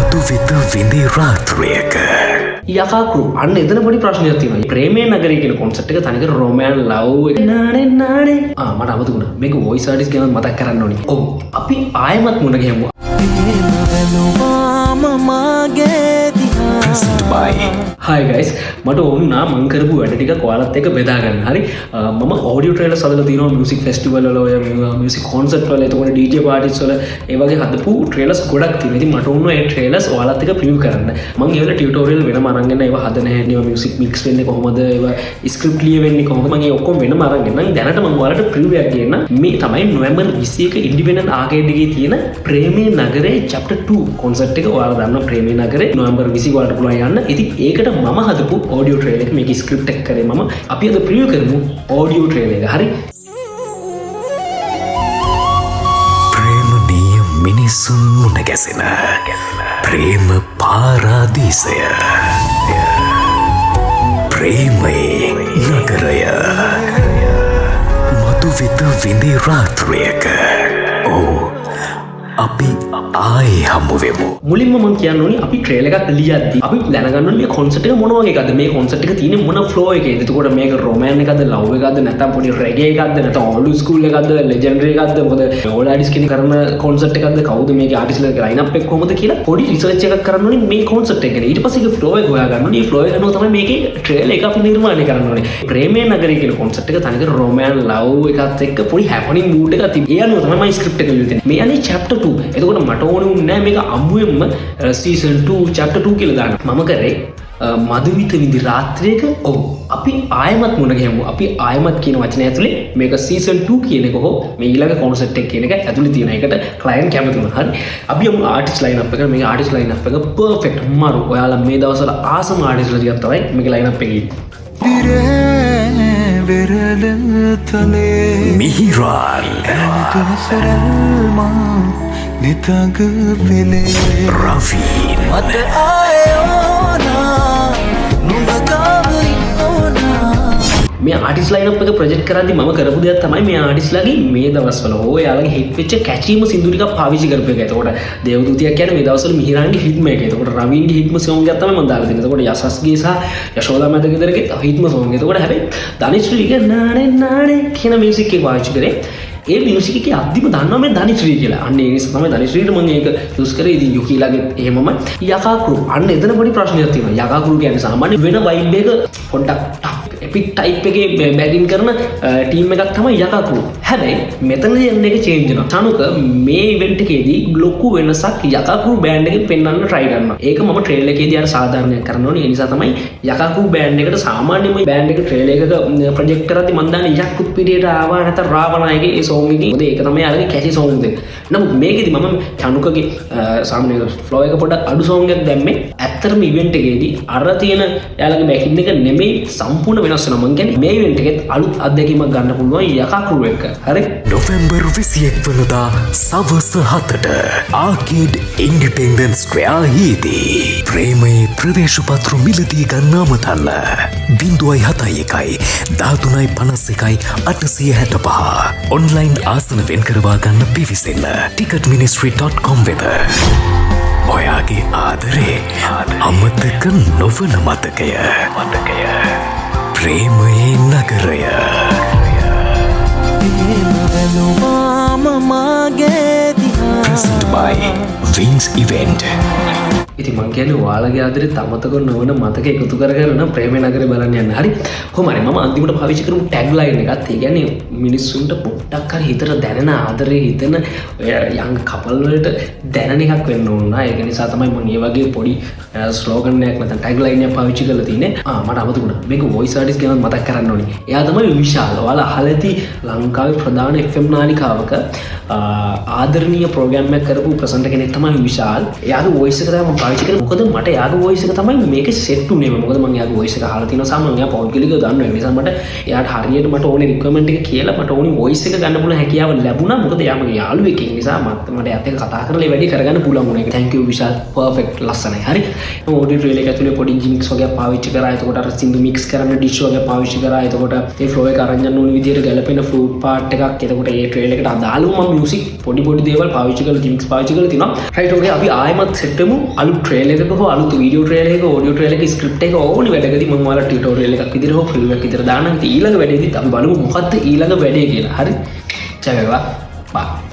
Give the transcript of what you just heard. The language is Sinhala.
මතු වෙත විඳි රාත්‍රියක යකාකු අන්න එතන පොඩි ප්‍රශ්නයක් තියෙනවා. ප්‍රේමේ නගරය කියන කොන්සෙප්ට් එක තනිකර රොමෑන් ලව් එක නානේ මට අමතකුණා. මේක වොයිස් ආටිස්ට් ගැන මතක් කරන්න ඕනි. ඔව් අපි ආයෙමත් මුණ ගැහුවා. Hi guys, මට ඕනුනා මං කරපු වැඩ ටික ඔයාලත් එක්ක බෙදා ගන්න. හරි. මම ඔඩියෝ ට්‍රේලර්ස් හදලා තියෙනවා මියුසික් ෆෙස්ටිවල් වල ඔය මියුසික් කොන්සර්ට් වල එතකොට DJ පාටිස් වල ඒ වගේ හදපු ට්‍රේලර්ස් ගොඩක් තියෙනවා. ඉතින් මට ඕන ඒ ට්‍රේලර්ස් ඔයාලත් එක්ක ප්‍රිවිව් කරන්න. මං ඒවල ටියුටෝරියල් වෙනම අරන් ගෙන ඒවා හදන හැටි ඒවා මියුසික් මික්ස් වෙන්නේ කොහොමද ඒවා ස්ක්‍රිප්ට් ලියවෙන්නේ කොහොමද මම ඒ ඔක්කොම වෙනම අරන් ගෙනනම් දැනට මම ඔයාලට ප්‍රිවිව් එකක් දෙන්න. මේ තමයි නොවැම්බර් 21 ඉන්ඩිපෙන්ඩන්ට් ආකේඩ් එකේ තියෙන ප්‍රේමේ නගරේ chapter 2 කොන්සර්ට් එක ඔයාලා දන්නවා ප්‍රේමේ නගරේ නොවැම්බර් 20 වලට පුළුවන් යන්න. ඉතින් ඒකට මම හදපු ඔඩියෝ ට්‍රේලර් එක මේක ස්ක්‍රිප්ට් එක කරේ මම අපි අද ප්‍රිවිව් කරමු ඔඩියෝ ට්‍රේලර් එක. හරි. ප්‍රේමණීය මිනිසුන් මුණ ගැසෙන ප්‍රේම පාරාදීසය ප්‍රේමයේ නගරය මතු වෙත විඳි රාත්‍රියක ඔව් අපි ආයේ හමු වෙමු. මුලින්ම මම කියන්න ඕනේ අපි ට්‍රේලර් එකක් ලියද්දි අපි දැනගන්න ඕනේ මේ කොන්සෙප්ට් එක මොන වගේ එකක්ද මේ කොන්සෙප්ට් එක තියෙන්නේ මොන ෆ්ලෝ එකේද. එතකොට මේක රොමෑන් එකක්ද ලව් එකක්ද නැත්නම් පොඩි රෙගේ එකක්ද නැත්නම් ඕල්ඩ් ස්කූල් එකක්ද ලෙජෙන්ඩරි එකක්ද මොකද ඕල්ඩ් ආටිස්ට් කෙනෙක් කරන කොන්සෙප්ට් එකක්ද කවුද මේකේ ආටිස්ට්ලාගේ ලයින් අප් එක කොහොමද කියලා පොඩි රිසර්ච් එකක් කරන්න ඕනේ මේ කොන්සෙප්ට් එක ගැන. ඊට පස්සේ ඒක ෆ්ලෝ එක හොයා ගන්න ඕනේ. මේ ෆ්ලෝ එක අනුව තමයි මේකේ ට්‍රේලර් එක අපි නිර්මාණය කරන්න ඕනේ. ප්‍රේමේ නගරය කියන කොන්සෙප්ට් එක තනිකර රොමෑන් ලව් එකත් එක්ක පොඩි හැපනින් මූඩ් එකක් තිබ්බ. ඒ අනුව තමයි මම ස්ක්‍රිප්ට් එක ලියලා තියෙන්නේ. මේ අනේ chapter 2. එතකොට මට ඕනේ නෑ මේක අමුවෙන්ම season 2 chapter 2 කියලා දාන්න. මම කරේ මදුවිත විඳි රාත්‍රියක ඔව් අපි ආයෙමත් මුණ ගැහුවා. අපි ආයෙමත් කියන වචනය ඇතුලේ මේක season 2 කියන එක හෝ මේ ඊළඟ concept එක කියන එක ඇතුලේ තියෙන එකට client කැමති වුණා. හරි. අපි යමු artist line up එක. මේක artist line up එක perfect මාරු. ඔයාලා මේ දවස්වල ආසම artist ලා ටිකක් තමයි මේක line up එකේ මිහිරාල් නිතග පෙලේ රෆීන් මට ආයෝනා නුඹගාව ඉන්නෝනා. මේ ආටිස්ට් ලයින් අප් එක ප්‍රොජෙක්ට් කරද්දි මම කරපු දෙයක් තමයි මේ ආටිස්ට්ලාගේ මේ දවස්වල හෝ එයාලගේ හිට් වෙච්ච කැචීම සින්දු ටිකක් පාවිච්චි කරපු එක. එතකොට දේවදූතියක් කියන්නේ මේ දවස්වල මිහිරාන්ගේ හිට්ම එක. එතකොට රවීන්ගේ හිට්ම සෝංග් එකක් තමයි මම දාලා දෙන්නේ. එතකොට යසස්ගේ සහ යශෝදා මැදගෙදරගේ හිට්ම සෝංග්. එතකොට හැබැයි ධනිශ්‍රීගේ නානේ කියන මියුසික් එක පාවිච්චි කරේ. ඒ මියුසික් එකේ අද්දිම දන්නවා මේ ධනිශ්‍රී කියලා. අන්න ඒ නිසා තමයි ධනිශ්‍රීට මම ඒක යූස් කරේ. ඉතින් යුකිලාගේ එහෙමම යකාකු අන්න එතන පොඩි ප්‍රශ්නයක් තියෙනවා. යකාකු කියන්නේ සාමාන්‍ය වෙන වයිබ් එක පොඩ්ඩක් ටෆ් එපික් ටයිප් එකේ බැගින් කරන ටීම් එකක් තමයි යකාකු. හැබැයි මෙතනදී එන්න එක චේන්ජ් වෙනවා. තනුක මේ ඉවෙන්ට් එකේදී ලොකු වෙනසක් යකාකු බෑන්ඩ් එකෙන් පෙන්වන්න try කරනවා. ඒක මම ට්‍රේලර් එකේදී අර සාධාරණයක් කරන්න ඕනේ. ඒ නිසා තමයි යකාකු බෑන්ඩ් එකට සාමාන්‍යම බෑන්ඩ් එක ට්‍රේලර් එකක ප්‍රොජෙක්ට් කරද්දී මම දන්නේ යක්කුත් පිටියට ආවා නැත්නම් රාවණාගේ ඒ සෝංග් එකේ මොකද ඒක තමයි අරගේ කැචි සෝංග් එක. නමුත් මේකෙදි මම තනුකගේ සාමාන්‍ය ෆ්ලෝ එක පොඩ්ඩක් අඩු සෝංග් එකක් දැම්මේ. ඇත්තටම ඉවෙන්ට් එකේදී අර තියෙන එයාලගේ බැකින් එක නෙමෙයි සම්පූර්ණ වෙනස් වෙනවා. මම කියන්නේ මේ ඉවෙන්ට් එකෙත් අලුත් අත්දැකීමක් ගන්න පුළුවන් යකාකු එක. හරි. නොවැම්බර් 21 වෙනිදා සවස් 7ට ආකේඩ් ඉන්ඩිපෙන්ඩන්ට් ස්ක්වෙයාර් හිදී ප්‍රේමයේ ප්‍රවේශපත්‍ර මිලදී ගන්න අමතන්න 071 1351 865 ඔන්ලයින් ආසන වෙන් කරවා ගන්න පිවිසෙන්න ticketministry.com වෙත. ඔයාගේ ආදරේ අමතක නොවන මතකය ප්‍රේමයේ නගරය Present by Wings Event. ඉතින් මං කියන්නේ ඔයාලගේ ආදරේ තමතක නොවන මතක එකතු කරගෙන ප්‍රේමේ නගරේ බලන්න යන්න. හරි. කොහොම හරි මම අන්තිමට පාවිච්චි කරමු ටැග් ලයින් එකත්. ඒ කියන්නේ මිනිස්සුන්ට පොඩ්ඩක් හරි හිතට දැනෙන ආදරේ හිතෙන යං කපල් වලට දැනෙන එකක් වෙන්න ඕන නා. ඒක නිසා තමයි මම මේ වගේ පොඩි ස්ලෝගන් එකක් නැත්නම් ටැග් ලයින් එකක් පාවිච්චි කරලා තියෙන්නේ. මට අමතකුණා. මේක වොයිස් ආටිස්ට් කෙනෙක් මතක් කරන්න ඕනේ. එයා තමයි විශාල. ඔයාලා අහලා ඇති ලංකාවේ ප්‍රධාන FM නාලිකාවක ආදරණීය ප්‍රෝග්‍රෑම් එකක් කරපු ප්‍රසන්ටර් කෙනෙක් තමයි විශාල්. එයාගේ වොයිස් එක තමයි පාවිච්චි කරන්නේ. මොකද මට එයාගේ වොයිස් එක තමයි මේකේ සෙට් උනේ. මොකද මම එයාගේ වොයිස් එක අහලා තියෙනවා සාමාන්‍යයෙන්. එයා පෞද්ගලිකව දන්නවා. ඒ නිසා මට එයාට හරියට මට ඕනේ රික්වයර්මන්ට් එක කියලා මට ඕනේ වොයිස් එක ගන්න පුළුවන් හැකියාව ලැබුණා. මොකද එයා මගේ යාළුවෙක්. ඒ නිසා මට එයාත් එක්ක කතා කරලා ඒ වැඩේ කරගන්න පුළුවන් වුණා. thank you Vishal. perfect ලස්සනයි. හරි. මම ඔඩියෝ ට්‍රේලර් එක ඇතුලේ පොඩි ජිමික්ස් වගේ පාවිච්චි කරා. එතකොට අර සින්දු මික්ස් කරන්න ඩිෂ් වගේ පාවිච්චි කරා. එතකොට ඒ ෆ්ලෝ එක අරන් යන ඕන විදිහට ගැලපෙන ෆ්ලූට් පාර්ට් එකක්. එතකොට ඒ ට්‍රේලර් එකට අදාළව මම මියුසික් පොඩි දේවල් පාවිච්චි කරලා ජිමික්ස් පාවිච්චි කරලා තිනවා. රයිට්. ඕකේ අපි ආයෙමත් සෙට් වෙමු අලුත් ට්‍රේලර් එකක හෝ අලුත් වීඩියෝ ට්‍රේලර් එකක ඔඩියෝ ට්‍රේලර් එකක ස්ක්‍රිප්ට් එක ඕනි වැඩකදී මම ඔයාලට ටියුටෝරියල් එකක් විදිහට හෝ ෆිල්ම් එකක් විදිහට දානවා. ඉතින් ඊළඟ වැඩේදීත් අපි බලමු මොකක්ද ඊළඟ වැඩේ කියලා. හරි. ජය වේවා. බයි.